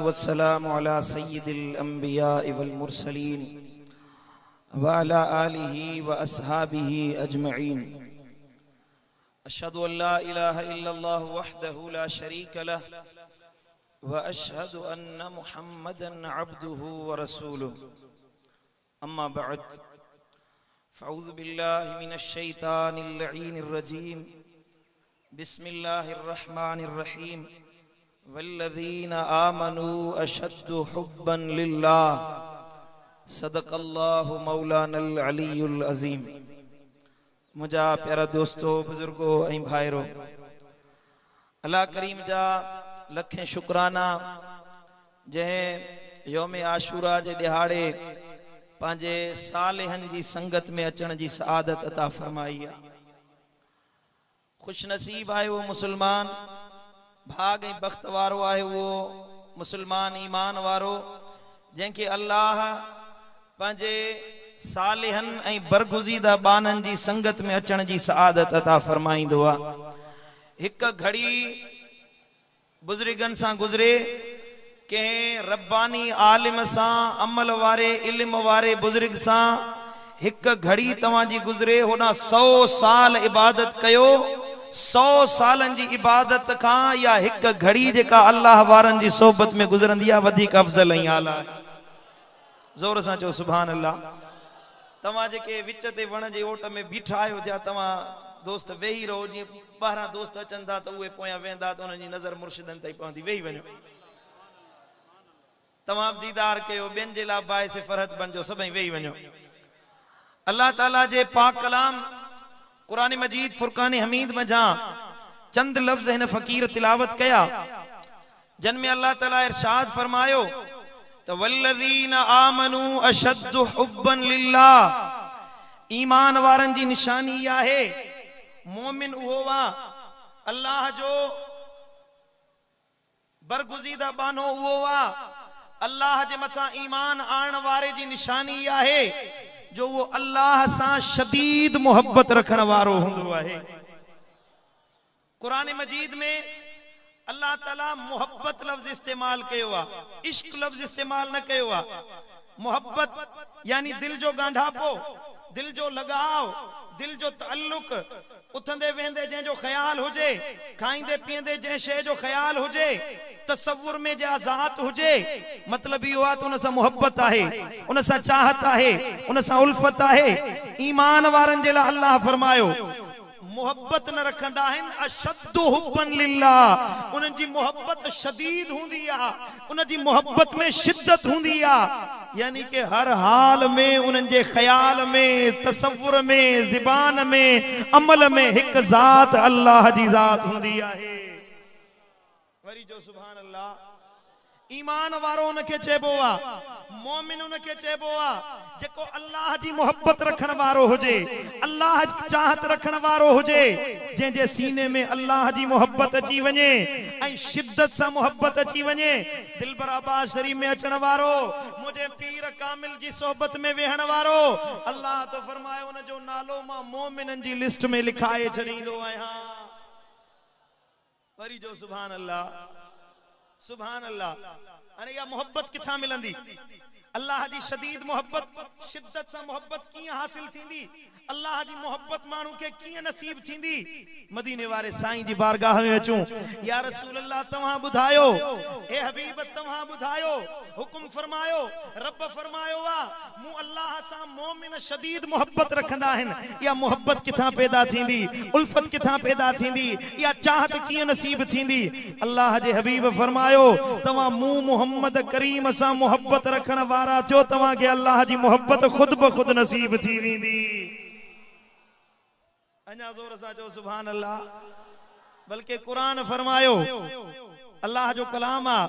वस्सलामु अला सय्यिदिल अंबियाइ वल मुरसलीन व अला आलिहि व अस्हाबिहि अजमईन। अशहदु अल्ला इलाहा इल्लल्लाह वहदहु ला शरीक लह व अशहदु अन्ना मुहम्मदन अब्दुहु व रसूलुहु। अम्मा बअद फ़अऊज़ु बिल्लाहि मिनश शैतानिर लईनिर रजीम। बिस्मिल्लाहिर रहमानिर रहीम। वल्लज़ीना आमनू अशद्दु हुब्बन लिल्लाह सदक़ल्लाहु मौलानल अलीयुल अज़ीम। मुझा प्यारा दोस्तों, बुजुर्गों ऐं भाइरो, अल्लाह करीम जा लखें शुक्राना जंहिं यौम आशूरा जे ॾिहाड़े पंहिंजे सालिहनि जी संगत में अचण जी सआदत अता फरमाई आहे। खुश नसीब आहे वो मुसलमान, भाग ऐं बख़्त वारो आहे वो मुसलमान ईमान वारो जंहिंखे अल्लाह पंहिंजे सालिहन ऐं बरगुज़ीदा बाननि जी संगत में अचण जी सआदत अता फरमाईंदो आहे। हिक घड़ी बुज़ुर्गनि सां गुज़रे, कंहिं रब्बानी आलिम सां, अमल वारे इल्म वारे बुज़ुर्ग सां हिक घड़ी तव्हांजी गुज़रे, होॾां 100 साल इबादत कयो। 100 सालन जी इबादत खां या हिक घड़ी जेका अल्लाह वारनि जी सोबत में गुज़रंदी आहे वधीक अफ़ज़ल ऐं आला आहे। ज़ोर सां चओ सुभान अल्लाह। तव्हां जेके विच ते वण जे ओट में बीठा आहियो, जा तव्हां दोस्त वेही रहो, जीअं ॿाहिरां दोस्त अचनि था त उहे पोयां वेंदा त उन्हनि जी नज़र मुर्शिदनि ताईं पवंदी। वेही वञो, तव्हां दीदार कयो, ॿियनि जे लाइ बाइस फरहत बणिजो, सभई वेही वञो। अल्लाह ताला जे पाक कलाम कुरान मजीद फुरकान हमीद में जा चंद लफ्ज हिन फकीर तिलावत कया, जन में अल्लाह ताला इरशाद फरमायो त वल्लज़ीना आमनू अशद्दु हुब्बन लिल्लाह। ईमान वारन जी निशानी आहे, मोमिन उहो वा अल्लाह जो बरगुज़ीदा बानो उहो वा, अल्लाह जे मथां ईमान आण वारे जी निशानी आहे जो वो अल्लाह सां शदीद मोहब्बत रखण वारो हूंदो आहे। कुरान मजीद में अल्लाह ताला मोहब्बत लफ्ज इस्तेमाल कयो आहे, इश्क लफ्ज इस्तेमाल न कयो आहे। मोहब्बत यानी दिल जो गांढापो, दिल जो लगाव, दिल जो ताल्लुक, उथंदे वेंदे जंहिंजो ख्याल हुजे, खाईंदे पीअंदे जंहिं शइ जो ख्याल हुजे, तसव्वुर में जा ज़ात हुजे, मतलब इहो आहे त उन सां मोहब्बत आहे, उन सां चाहत आहे, उन सां उल्फत आहे। ईमान वारनि जे लाइ अल्लाह फरमायो मोहब्बत न रखंदा आहिनि अशद्दु हुब्बन लिल्लाह। उन्हनि जी मोहब्बत शदीद हूंदी आहे, उन जी मोहब्बत में शिद्दत हूंदी आहे, यानी कि हर हाल में उन्हनि जे ख्याल में, तसव्वुर में, ज़बान में, अमल में हिक ज़ात अल्लाह जी ज़ात हूंदी आहे। वरी जो सुभान अल्लाह। ईमान वारो उनखे चइबो आहे, मोमिन उनखे चइबो आहे जेको अल्लाह जी मोहब्बत रखण वारो हुजे, अल्लाह जी चाहत रखण वारो हुजे, जंहिंजे सीने में अल्लाह जी मोहब्बत अची वञे ऐं शिद्दत सां मोहब्बत अची वञे। दिलबर आबाद शरीफ में अचण वारो, मुझे पीर कामिल जी सोहबत में वेहण वारो, अल्लाह तो फरमायो उन जो नालो मां मोमिननि जी लिस्ट में लिखाए छॾींदो आहियां। वरी जो सुभान अल्लाह, सुभान अल्लाह। हाणे इहा मोहब्बत किथां मिलंदी? अल्लाह जी शदीद मोहब्बत, शिद्दत सां मोहब्बत कीअं हासिल थींदी? अल्लाह जी मोहब्बत माण्हू खे कीअं नसीब थींदी? मदीने वारे साईं जी बारगाह में अचूं, या रसूल अल्लाह तव्हां ॿुधायो, हे हबीब तव्हां ॿुधायो, हुकुम फरमायो। रब फरमायो आहे मूं अल्लाह सां मोमिन शदीद मोहब्बत रखंदा आहिनि। इहा मोहब्बत किथां पैदा थींदी? उल्फत किथां पैदा थींदी? इहा चाहत कीअं नसीब थींदी? अल्लाह जे हबीब फरमायो तव्हां मूं मोहम्मद करीम सां मोहब्बत रखण वारा थियो, तव्हांखे अल्लाह जी मोहब्बत खुद ब खुद नसीब थी वेंदी। अञा ज़ोर सां चओ सुभान अल्लाह। बल्कि कुरान फरमायो, अल्लाह जो कलाम आहे,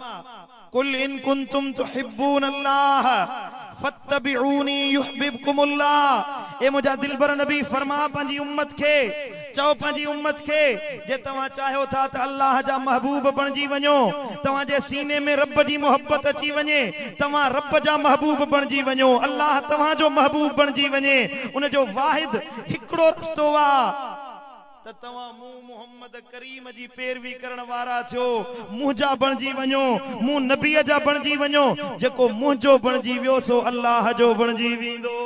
कुल इन कुंतुम तुहिब्बून अल्लाह फत्तबिऊनी युहिब्बुकुमुल्लाह। ए मुझा दिलबर नबी फरमा पंहिंजी उम्मत खे, चओ पंहिंजी उम्मत खे, जे तव्हां चाहियो था त अल्लाह जा महबूब बणिजी वञो, तव्हांजे सीने में रब जी मोहब्बत अची वञे, तव्हां रब जा महबूब बणिजी वञो, अल्लाह तव्हांजो महबूब बणिजी वञे, उन जो वाहिद हिकिड़ो रस्तो आहे त तवा मु मोहम्मद करीम जी पैरवी करण वारा थियो मुंजा बणजी वणो मु नबी जा बणजी वणो जेको मुंजो बणजी वियो सो अल्लाह जो बणजी विंदो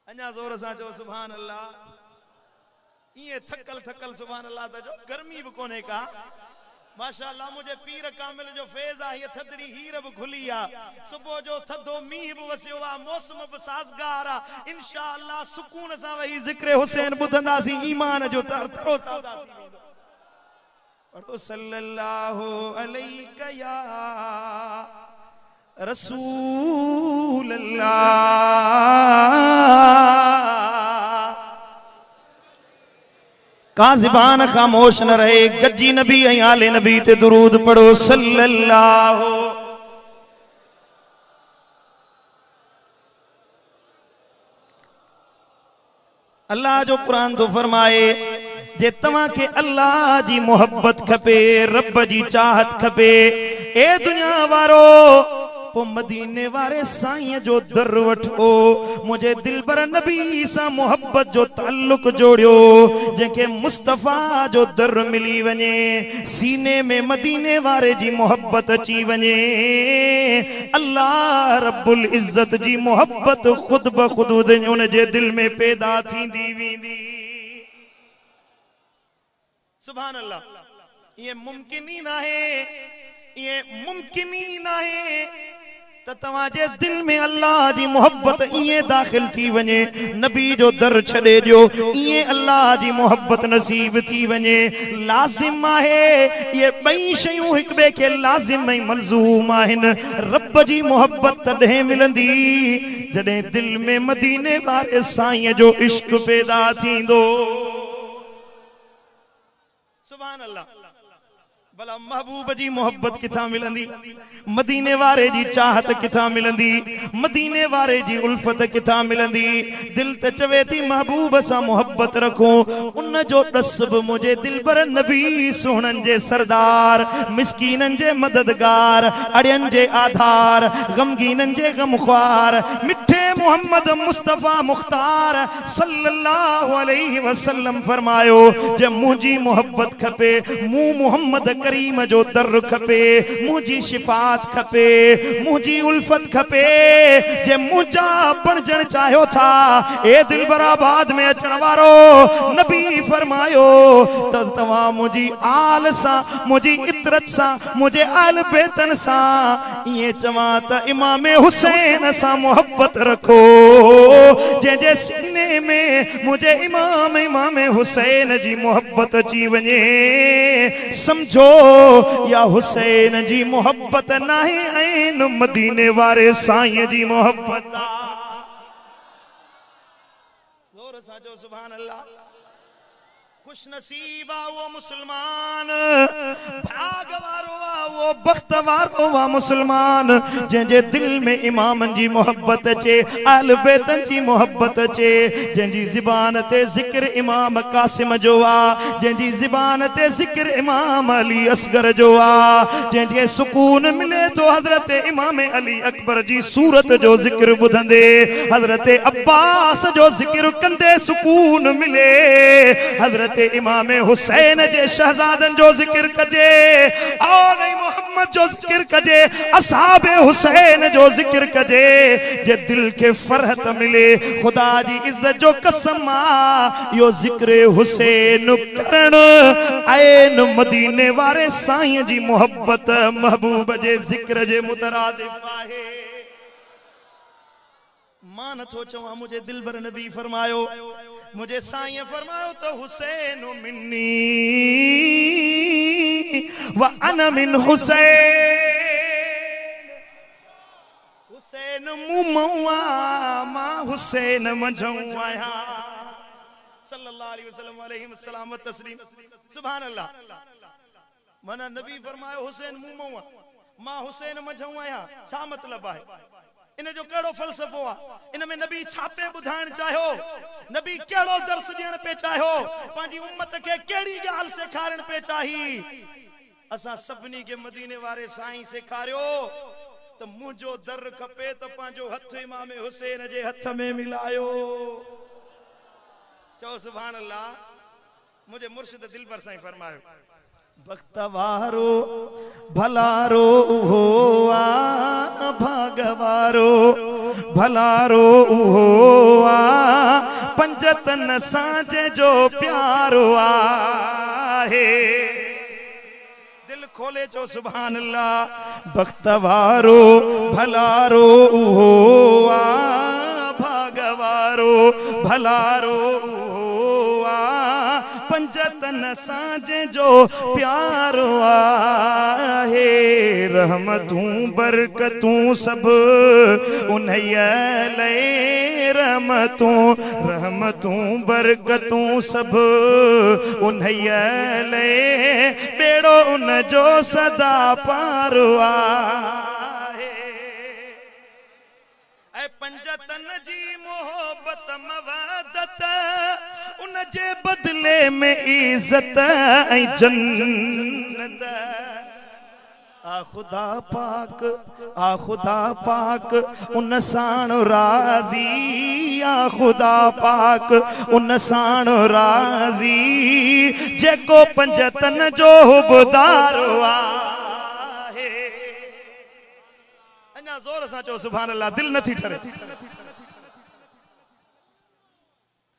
अञा जोर सां चो सुभान अल्लाह ये थकल थकल सुभान अल्लाह ता जो गर्मी भी कोने का माशाअल्लाह मुझे पीर कामिल जो फैज़ आ ये थदड़ी हीर भी खुली आ सुबह जो थदो मींह भी वसियो आ मौसम भी साज़गार आ इंशाअल्लाह सुकून सां वही ज़िक्र हुसैन ॿुधंदासीं ईमान जो तरो पढ़ो सल्लल्लाहु अलैका या रसूल अल्लाह का ज़बान खामोश न रहे गज्जी नबी आले नबी ते दुरूद पढ़ो सल्लल्लाहु अल्लाह जो कुरान तो फरमाए जे तवा के अल्लाह जी मोहब्बत खपे रब जी चाहत खपे ए दुनिया वारो पो मदीने वारे साईं जो दर वठो मुझे दिलबर नबी सा मोहब्बत जो ताल्लुक जोड़ियो जेके मुस्तफा जो दर मिली वने सीने में मदीने वारे जी मोहब्बत अची वने अल्लाह रब्बुल इज्जत जी मोहब्बत खुद ब खुद उन जे दिल में पैदा थींदी वींदी सुभान अल्लाह ये मुमकिन ही ना है ये मुमकिन ही ना है तवाजे दिल में अल्लाह जी मोहब्बत इए दाखिल थी वने नबी जो दर छड़े जो इए अल्लाह जी मोहब्बत नसीब थी वने लाजिम है ये बई शयूं एक बे के लाजिम में मलजूम आहिन रब जी मोहब्बत तडे मिलंदी जडे दिल में मदीने वारे साईं जो इश्क पैदा थींदो सुभान अल्लाह भला महबूब जी मोहब्बत किथा मिलंदी मदीने वारे जी चाहत किथा मिलंदी मदीने वारे जी उल्फत किथा मिलंदी दिल ते चवे थी महबूब सा मोहब्बत रखो उन जो दसब मुझे दिलबर नबी सोहणन जे सरदार मिस्कीनन जे मददगार अड़ियन जे आधार गमगीनन जे गमख्वार मिठे मोहम्मद मुस्तफा मुख्तार सल्लल्लाहु अलैहि वसल्लम फरमायो जे मुझी मोहब्बत खपे मु मोहम्मद करीम जो दर खपे मुझी शिफात खपे मुझी उल्फत खपे जे मुझा बणजण चाहो था ए दिलबराबाद में अचण वारो नबी फरमायो त तवा मुझी आल सा मुझी इतरत सा मुझे आल बेतन सा ये चवा त इमाम हुसैन सा मोहब्बत रखो जे जे सीने में मुझे इमाम हुसैन जी मोहब्बत अची वने समझो या हुसैन जी मोहब्बत नाही ऐन मदीने वारे साईं जी मोहब्बत जोर साजो सुभान अल्लाह खुश नसीबा वो मुसलमान भाग वारो वो बख्त वारो वा मुसलमान जे दिल में इमाम जी मोहब्बत चे आल बैतन जी मोहब्बत चे जी ज़बान ते जिक्र इमाम कासिम जो आ जी ज़बान ते जिक्र इमाम अली असगर जो आ जे सुकून मिले तो हजरत इमाम अली अकबर जी सूरत जो जिक्र बुधंदे हजरत अब्बास जो जिक्र कंदे सुकून मिले हजरत इमाम हुसैन जे शहजादन जो जिक्र कजे और मोहम्मद जो जिक्र कजे असहाबे हुसैन जो जिक्र कजे जे दिल के फरहत मिले खुदा जी इज्जत जो कसम यो जिक्र हुसैन करण ऐन मदीने वारे साईं जी मोहब्बत महबूब जे जिक्र जे मुतरादिफ आहे मान थो चवा मुझे दिलबर नबी फरमायो मुझे साईं फरमायो तो हुसैन मिन्नी व अना मिन हुसैन हुसैन मुमवा मा हुसैन मजवाया सल्लल्लाहु अलैहि वसल्लम व तस्लीम सुभान अल्लाह मना नबी फरमायो हुसैन मुमवा मा हुसैन मजवाया छा मतलब है इन जो केड़ो फलसफो आ इन में नबी छापे बुधाण चाहो नबी केड़ो दर्स देण पे चाहो पांजी उम्मत के केड़ी गाल सेखारण पे चाही असा सबनी के मदीने वारे साईं सेखारियो तो मुझो दर खपे तो पांजो हथ इमाम हुसैन जे हथ में मिलायो चो सुभान अल्लाह। मुझे मुर्शिद दिलबर साईं फरमायो बख्तवारो भलारो हुआ भागवारो भलारो हुआ पंजतन सांझे जो प्यारो आहे। दिल खोले चो सुभान अल्लाह। बख्तवारो भलारो हुआ भागवारो भलारो हुआ पंजतन सांझे जो प्यारो आहे। रहमतूं बरकतूं सब उन्हैया ले रहमतूं रहमतूं बरकतूं सब उन्हैया ले बेड़ो उन जो सदा पारो आहे। ऐ पंजतन जी मोहब्बत मवदत उन जे बदले में इज्जत ऐं जन्नत। आ खुदा पाक उन साण राज़ी आ खुदा पाक उन साण राज़ी जेको पंजतन जो हुबदारो आहे। अञा ज़ोर सां चओ सुभान अल्लाह। दिल नथी ठरे।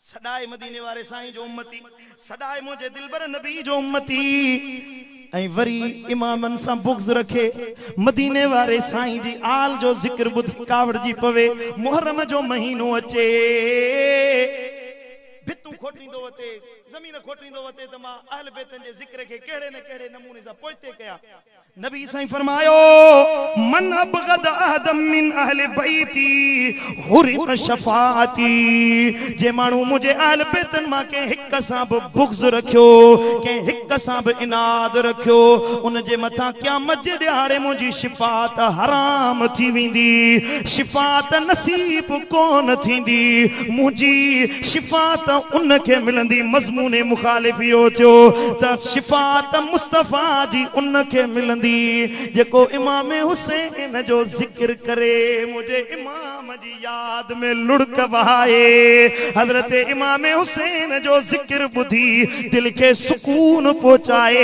सदाए मदीने वारे साईं जो उम्मती सदाए मुझे दिलबर नबी जो उम्मती ऐं वरी इमामन सां बुग़्ज़ रखे मदीने वारे साईं जी आल जो ज़िक्र ॿुधी कावड़ जी पवे। मुहर्रम जो महीनो अचे भितूं खोटींदो वते ज़मीन खोटींदो वते त मां अहल बैतन जे ज़िक्र के केड़े न केड़े नमूने सां पोइते कया। नबी साईं फरमायो मन अबगद अहदम मिन अहल बैती हुरिम शफाअती। जे मानू मुझे अहल बैतन मां के हिक सां भी बुग़्ज़ रखियो के हिक सां भी इनाद रखियो उन जे मथा क़यामत जे ॾियारे मुंहिंजी शिफात हराम थी वेंदी। शिफात नसीब कोन थींदी। मुंहिंजी शिफात उन के मिलंदी मज़मून मुखालिफ इहो थियो त शिफात मुस्तफा जी उन के मिलंदी जेको इमाम हुसैन जो जिक्र करे। मुझे इमाम जी याद में लुढ़क बहाए। हजरत इमाम हुसैन जो जिक्र बुधी दिल के सुकून पहुंचाए।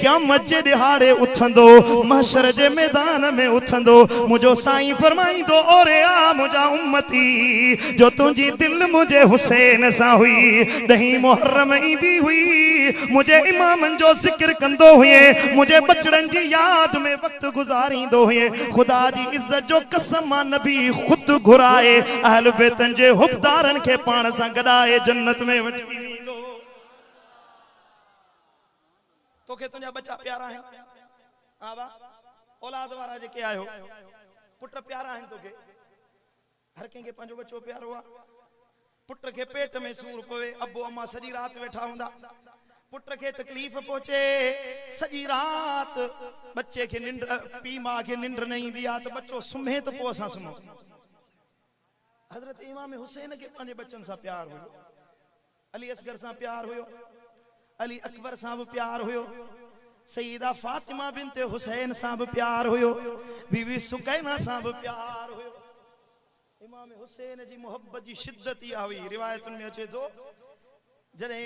क़यामत जे दिहाड़े उथंदो महशर जे मैदान में उथंदो मुझो साईं फरमाईंदो ओरे आ मुझा उम्मती जो तुझी दिल मुझे हुसैन सा हुई। दही मुहर्रम ईंदी हुई मुझे इमामन जो जिक्र कंदो हुए मुझे बचड़न जी याद में वक्त गुजारींदो हुए। खुदा जी इज्जत जो कसम नबी खुद घुराए अहल बैतन जे हुबदारन के पाण सां गडाए जन्नत में वठी वेंदो। तोखे तुंहिंजा बच्चा प्यारा आहिनि। हा वाह औलाद वारा जेके आहियो पुट प्यारा आहिनि तोखे। हर कंहिंखे पंहिंजो बच्चो प्यारो आहे। पुट के पेट में सूर पवे अब्बो अम्मा सॼी रात वेठा हूंदा। पुट के तकलीफ पहुंचे सॼी रात बच्चे के निंड पी मां के निंड न ईंदी आहे त बच्चो सुम्हे त पोइ असां सुम्हूं। हज़रत इमाम हुसैन के पंहिंजे बच्चन सां प्यार हुयो। अली असगर सां प्यार हुयो। अली अकबर सां भी प्यार हुयो। सईदा फातिमा बिनते हुसैन सां भी प्यार हुयो। बीबी सुकैना सां भी प्यार हुयो। इमाम हुसैन जी मोहब्बत जी शिद्दत इहा हुई। रिवायतुनि में अचे थो जॾहिं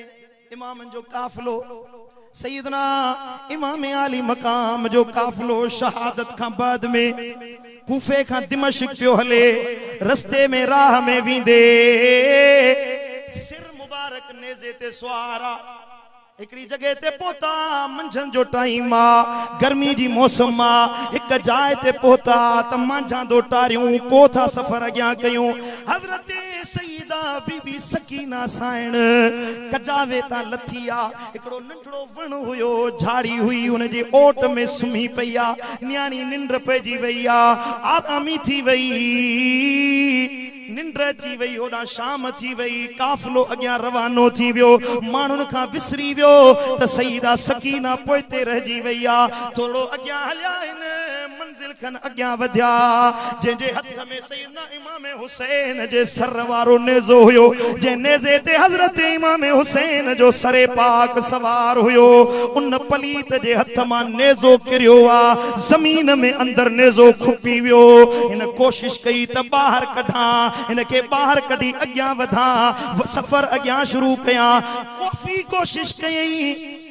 इमामन जो काफ़िलो सैयदना इमाम आली मकाम जो काफ़िलो शहादत खां बाद में कूफे खां दिमश्क पियो हले रस्ते में राह में वेंदे सिर मुबारक नेज़े ते सुवारा एकड़ी जगह ते पहुता। मंझंदि जो टाइम आ गर्मी जी मौसम आ। एक जाए ते पहुता त मांझा दो टारियूं पोथा सफर अॻियां कयूं। हज़रत सईदा बीबी सकीना साइण कजावे ता लथी आ। एकड़ो नंढड़ो वण हुयो झाड़ी हुई उन जे ओट में सुम्ही पई आ। न्याणी निंड पइजी वई आ। आरामी थी वई निंड अची वई। ओॾा शाम थी वई। काफ़िलो अॻियां रवानो थी वियो। माण्हुनि खां विसरी वियो त सईदा सकीना पोइते रहिजी वई आ। थोड़ो अॻियां हलिया आहिनि मंजिल खन अग्यां वधिया जंहिंजे हथ में सैयदना इमाम हुसैन जे सर वारो नेज़ो हुयो जे नेज़े ते हज़रत इमाम हुसैन जो सरे पाक सवार हुयो उन पलीत जे हथ मां नेज़ो किरियो आ ज़मीन में अंदर नेज़ो खुपी वियो इन कोशिश कई त ॿाहिरि कढां इनके ॿाहिरि कढी अग्यां वधां सफ़र अग्यां शुरू कयां काफ़ी कोशिश कई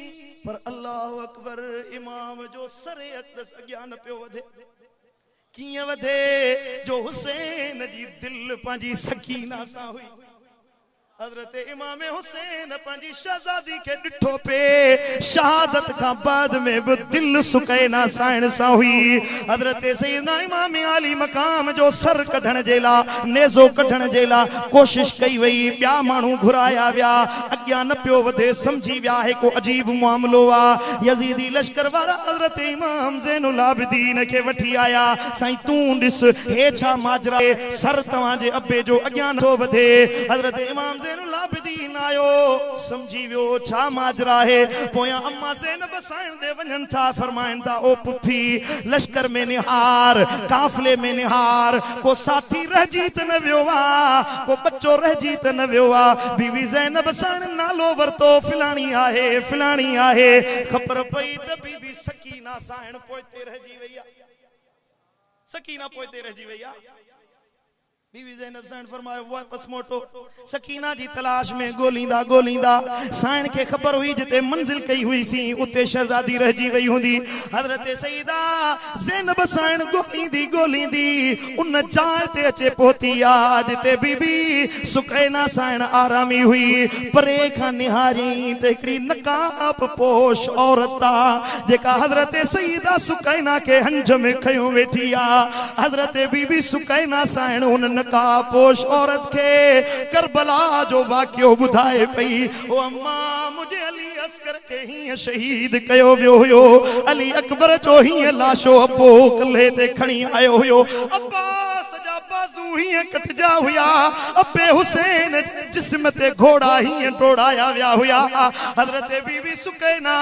पर अल्लाहु अकबर इमाम जो सरे अक़दस अग्यां न पियो वधे कियां वधे जो हुसैन जी दिल पंहिंजी सकीना सां हुई हजरत इमाम हुसैन पंहिंजी शहजादी के ॾिठो पे शहादत का बाद में भी दिल सुकैना साइण सां हुई हजरत सैयदना इमाम आली मकाम जो सर कढण जे ला नेज़ो कढण जे ला कोशिश कई वई ॿिया माण्हू घुराया विया अग्यां न पियो वधे समझी विया है को अजीब मामलो आ यजीदी लश्कर वारा हजरत इमाम ज़ैनुल आबिदीन के वठी आया साईं तू ॾिस हे छा माजरा सर तव्हां जे अब्बे जो अग्यां नथो वधे हजरत इमाम ज़ैनुल आबिदीन आयो समझी वियो छा माजरा है पोयां अम्मा ज़ैनब साईं दे वञन था फरमाइन था ओ पुफी लश्कर में निहार काफिले में निहार को साथी रहजी त न वियो आ को बच्चो रहजी त न वियो आ बीवी ज़ैनब साईं नालो वरतो फिलाणी आहे खबर पई त बीबी सकीना साईं पोइते रहजी वई आ सकीना पोइते रहजी वई आ बीवी ज़ैनब साईं फरमायो वापस मोटो सकीना जी तलाश में गोलींदा साईं के खबर हुई जिते मंजिल कई हुई सी उते शहजादी रहजी वई हुंदी हजरत सईदा ज़ैनब साईं गोलींदी उन जाइ ते अचे पहुती आ जिते बीबी सुकैना साईं आरामी हुई परे खां निहारी ते हिकड़ी नकाब पोश औरत आ जेका हजरत सईदा सुकैना के हंज में खयो वेठी आ हजरत बीबी सुकैना साईं उन नकाबपोश औरत के करबला जो वाक़ियो बुधाए पई ओ अम्मा मुझे अली अस्कर के ही शहीद कयो वियो हुयो अली अकबर जो ही लाशो अब्बो कल्हे ते खणी आयो हुयो अब्बास जा बाजू ही कटजा हुया अब्बे हुसैन जिस्म ते घोड़ा ही टोड़ाया विया हुया हजरत बीबी सुकैना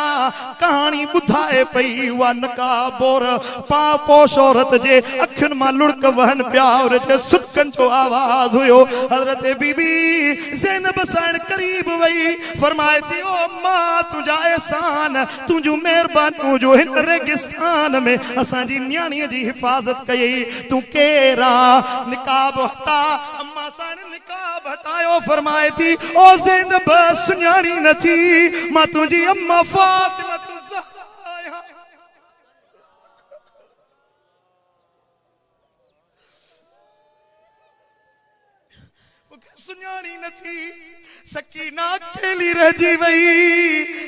कहानी बुधाए पई वा नकाबोर पापोश औरत जे अखन मा लुड़क वहन पिया और जे सुकन जो आवाज हुयो हजरत बीबी ज़ैनब साईं करीब वई फरमाए थी ओ अम्मा तुझा एहसान तुझू मेहरबानी जो हिन रेगिस्तान में असा जी न्याणी जी हिफाजत कई तू केरा निकाब हटा अम्मा साईं निकाब हटायो फरमाए थी ओ ज़ैनब सुञाणी न थी मां तुझी अम्मा फातिमा तू सुञाणी न थी सकीना अकेली रहजी वई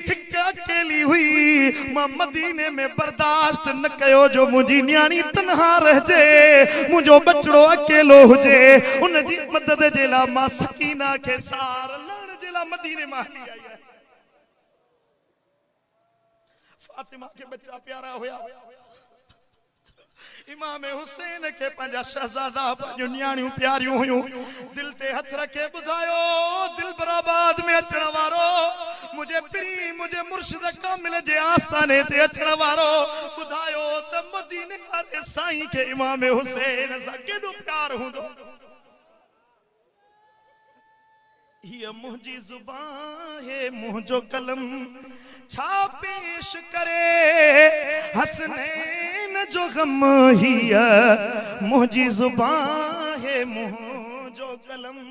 हिक अकेली हुई मां मदीने में बर्दाश्त न कयो जो मुंहिंजी न्याणी तन्हा रहजे मुंहिंजो बचड़ो अकेलो हुजे उन जी मदद जे लाइ मां सकीना के सार लड़ जे लाइ मदीने मां हली आई है फातिमा के बच्चा प्यारा हुया इमाम हुसैन के पंजा शहजादा पंजो न्याणियों प्यारियों हुयूं दिल ते हथ रखे बुधायो दिल बराबाद में अचण वारो मुझे पीरी मुझे मुर्शिद कामिल जे आस्ताने ते अचण वारो बुधायो त मदीने वाले साईं के इमाम हुसैन सां केॾो प्यार हुंदो ये मुझी जुबान है मुझो कलम छा पेश करे हसनैन जो गम ही मुझी जुबान है मुझो कलम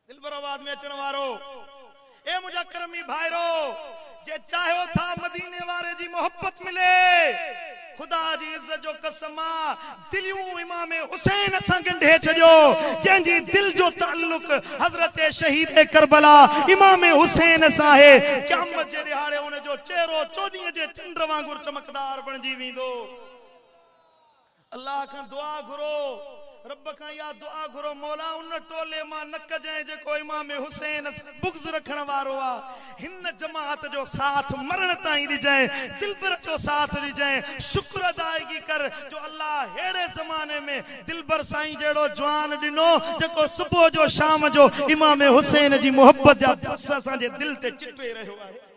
दिल बराबाद में अचण वारो ए मुझा करमी भाईरो जे चाहो था मदीने वारे जी मोहब्बत मिले खुदा जी इज्जत जो कसम दिलियों इमाम हुसैन सां ॻंढे छॾियो जंहिंजी दिल जो ताल्लुक हज़रत शहीद करबला इमाम हुसैन सां आहे क़यामत जे ॾिहाड़े उन जो चेहरो चोॾीअ जे चंड वांगुरु चमकदार बणिजी वेंदो अल्लाह खां दुआ घुरो रब का या दुआ घुरो मौला उन टोले मां न कजाए जेको इमाम हुसैन बुग़्ज़ रखण वारो आ हिन जमात जो साथ मरण ताईं ॾिजाए दिलबर जो साथ ॾिजाए शुक्र अदायगी कर जो अल्लाह हेड़े ज़माने में दिलबर साईं जेड़ो जवान ॾिनो जेको सुबुह जो शाम जो इमाम हुसैन जी मोहब्बत जा दर्स असां जे दिल ते चिटे रहियो आहे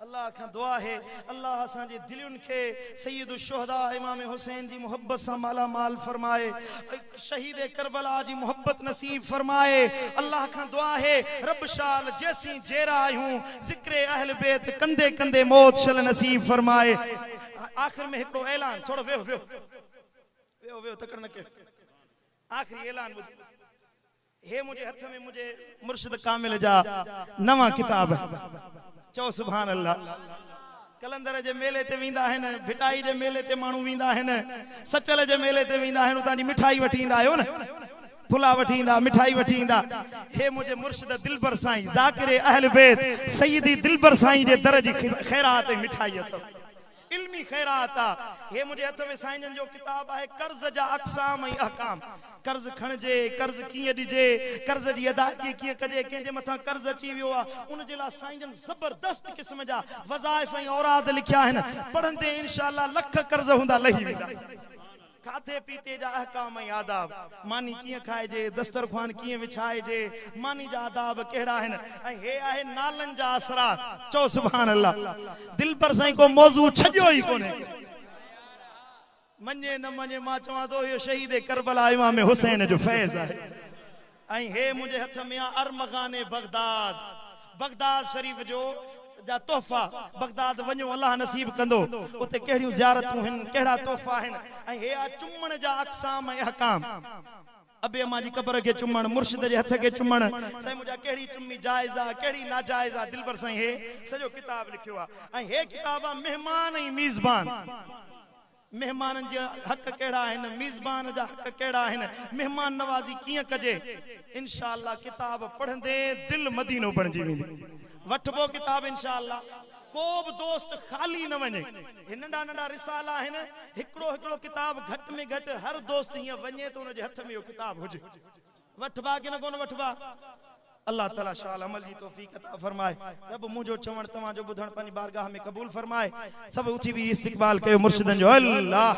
अल्लाह खां दुआ है अल्लाह असांजे दिलुन के सैयद शुहदा इमाम हुसैन जी मोहब्बत से माला माल फरमाए, शहीद करबला जी मोहब्बत नसीब फरमाए। अल्लाह खां दुआ है रब शाल जैसी जेरा आयूं जिक्र अहल बैत कंदे कंदे मौत शल नसीब फरमाए। आखिर में एकड़ो ऐलान थोड़ो वेहो वेहो वेहो वेहो तकड़ न के आखिरी ऐलान बुध हे मुझे हथ में मुझे मुर्शिद कामिल जा नवा किताब चो सुभान अल्लाह। कलंदर जे मेले ते वींदा है न, भिटाई जे मेले ते मानू वींदा है न, सचल जे मेले ते वींदा है न, तांजी मिठाई वठींदा आयो न, फुला वठींदा मिठाई वठींदा। हे मुझे मुर्शिद दिलबर साईं ज़ाकिर अहल बैत सैयदी दिलबर साईं जे दर जी खैरात मिठाई अथव इल्मी खैरात। हे मुझे हथ में साईं जन जो किताब है कर्ज जा अक़साम ऐं अहकाम। कर्ज खणजे, कर्ज किए दिजे, कर्ज जी अदायगी किए कजे, केंजे मथा कर्ज अची वियो आ उन जे ला साईं जन जबरदस्त किस्म जा वज़ाइफ ऐं औराद लिखिया आहिनि। पढ़ंदे इंशाअल्लाह लख कर्ज हुंदा लही वेंदा। खाते पीते जा अहकाम ऐं आदाब, मानी किए खाइजे, दस्तरखान किए विछाइजे, मानी जा आदाब केड़ा आहिनि। ऐं हे आहे नालन जा असरात। चो सुभान अल्लाह। दिलबर साईं को मौजू छजो ही कोने। मने न मने मां चवां तो यो शहीद करबला इमाम हुसैन जो फैज़ है। ऐं हे मुझे हथ में अरमगाने बगदाद, बगदाद शरीफ जो जा तोहफा। बगदाद वञो अल्लाह नसीब कंदो, उते केड़ियूं ज़ियारतूं हिन, केड़ा तोहफा हिन। ऐं हे आ चुम्मण जा अक़साम ऐं अहकाम। अबे अम्मा जी कब्र के चुम्मण, मुर्शिद जे हथ के चुम्मण, साईं मुझा केड़ी चुम्मी जायज़ आ केड़ी नाजायज़ आ, दिलबर साईं हे सजो किताब लिखियो आ। ऐं हे किताब आ मेहमान ऐं मीज़बान। मेहमानन जे हक केड़ा आहिनि, मीज़बान जा हक केड़ा आहिनि, मेहमान नवाज़ी कीअं कजे। इंशाअल्लाह किताब पढ़ंदे दिल मदीनो बणजी वेंदी। वठबो किताब इंशाअल्लाह। को भी दोस्त खाली न वने। नंढा नंढा रिसाला आहिनि, हिकड़ो हिकड़ो किताब घट में घट हर दोस्त हिय वने तो उन जे हथ में यो किताब हुजे। वठबा कि न कोन वठबा। अल्लाह ताला शाल अमल जी तौफीक अता फरमाए। रब मुझो चवण तवा जो बुधण पानी बारगाह में कबूल फरमाए। सब उठी भी इस्तिकबाल कयो मुर्शिदन जो। अल्लाह